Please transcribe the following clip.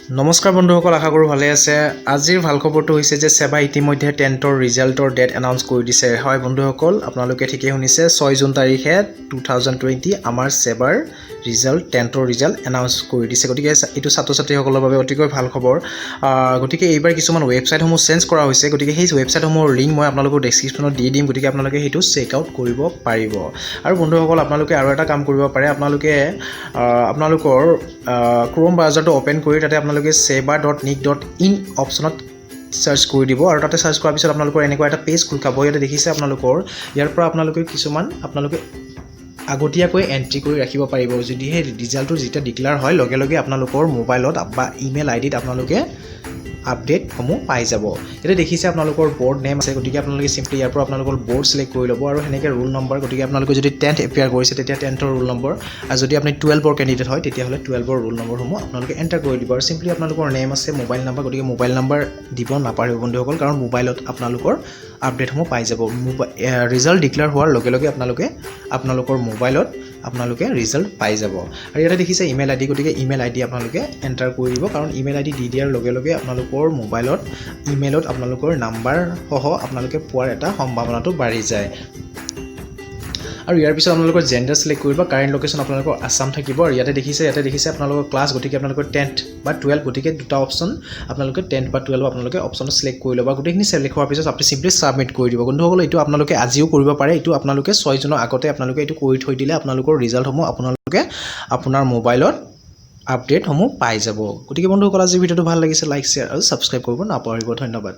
নমস্কাৰ বন্ধুসকল, আশা কৰোঁ ভালে আছে। আজিৰ ভাল খবৰটো হৈছে যে সেবা ইতিমধ্যে 10ৰ ৰিজাল্টৰ ডেট এনাউন্স কৰি দিছে। হয় বন্ধুসকল, আপোনালোকে ঠিকেই শুনিছে। 6 জুন তাৰিখে 2020 আমাৰ সেবাৰ ৰিজাল্ট 10ৰ ৰিজাল্ট এনাউন্স কৰি দিছে। গতিকে এইটো ছাত্ৰ ছাত্ৰীসকলৰ বাবে অতিকৈ ভাল খবৰ। গতিকে এইবাৰ কিছুমান ৱেবছাইটসমূহ চেঞ্জ কৰা হৈছে। গতিকে সেই ৱেবছাইটসমূহৰ লিংক মই আপোনালোকৰ ডেছক্ৰিপশ্যনত দি দিম। গতিকে আপোনালোকে সেইটো চেক আউট কৰিব পাৰিব। আৰু বন্ধুসকল, আপোনালোকে আৰু এটা কাম কৰিব পাৰে। আপোনালোকে আপোনালোকৰ ক্ৰোম ব্ৰাউজাৰটো অ'পেন কৰি তাতে আপোনালোকে seba.nic.in অপশ্যনত সাৰ্চ কৰি দিব। আৰু তাতে সাৰ্চ কৰাৰ পিছত আপোনালোকৰ এনেকুৱা এটা পেজ খোল খাব। ইয়াতে দেখিছে আপোনালোকৰ ইয়াৰ পৰা আপোনালোকে কিছুমান আগতীয়াকৈ এন্ট্ৰি কৰি ৰাখিব পাৰিব। যদি সেই ৰিজাল্টটো যেতিয়া ডিক্লেয়াৰ হয় লগে লগে আপোনালোকৰ মোবাইলত বা ইমেইল আইডিত আপোনালোকে আপডেটসমূহ পাই যাব। এতিয়া দেখিছে আপোনালোকৰ বৰ্ড নেম আছে। গতিকে আপোনালোকে চিম্পলি ইয়াৰ পৰা আপোনালোকৰ বৰ্ড সিলেক্ট কৰি ল'ব আৰু সেনেকৈ ৰোল নম্বৰ। গতিকে আপোনালোকে যদি 10th এপিয়াৰ কৰিছে তেতিয়া 10ৰ ৰোল নম্বৰ, আৰু যদি আপুনি 12ৰ কেণ্ডিডেট হয় তেতিয়াহ'লে 12ৰ ৰোল নম্বৰসমূহ আপোনালোকে এণ্টাৰ কৰি দিব। আৰু চিম্পলি আপোনালোকৰ নেম আছে, মোবাইল নম্বৰ। গতিকে মোবাইল নম্বৰ দিব নাপাহৰিব বন্ধুসকল, কাৰণ মোবাইলত আপোনালোকৰ আপডেটসমূহ পাই যাব। ৰিজাল্ট ডিক্লেয়াৰ হোৱাৰ লগে লগে আপোনালোকৰ মোবাইলত আপোনালোকে ৰিজাল্ট পাই যাব। আৰু ইয়াতে দেখিছে ইমেইল আইডি। গতিকে ইমেইল আইডি আপোনালোকে এণ্টাৰ কৰি দিব, কাৰণ ইমেইল আইডি দি দিয়াৰ লগে লগে আপোনালোকৰ মোবাইলত ইমেইলত আপোনালোকৰ নাম্বাৰ সহ আপোনালোকে পোৱাৰ এটা সম্ভাৱনাটো বাঢ়ি যায়। আৰু ইয়াৰ পিছত আপোনালোকৰ জেণ্ডাৰ সিলেক্ট কৰিব। কাৰেণ্ট লোকেশ্যন আপোনালোকৰ আছাম থাকিব। আৰু ইয়াতে দেখিছে আপোনালোকৰ ক্লাছ। গতিকে আপোনালোকৰ 10th বা 12, গতিকে দুটা অপশ্যন আপোনালোকে 10th বা 12 আপোনালোকে অপশ্যনটো সিলেক্ট কৰি ল'ব। গোটেইখিনি সিলেক্ট হোৱাৰ পিছত আপুনি চিম্পলি ছাবমিট কৰি দিব। বন্ধুসকল, এইটো আপোনালোকে আজিও কৰিব পাৰে। এইটো আপোনালোকে 6 জুনৰ আগতে আপোনালোকে এইটো কৰি থৈ দিলে আপোনালোকৰ ৰিজাল্টসমূহ আপোনালোকে আপোনাৰ মোবাইলত আপডেটসমূহ পাই যাব। গতিকে বন্ধুসকল, আজি ভিডিঅ'টো ভাল লাগিছে লাইক, শ্বেয়াৰ আৰু ছাবস্ক্ৰাইব কৰিব নাপাহৰিব। ধন্যবাদ।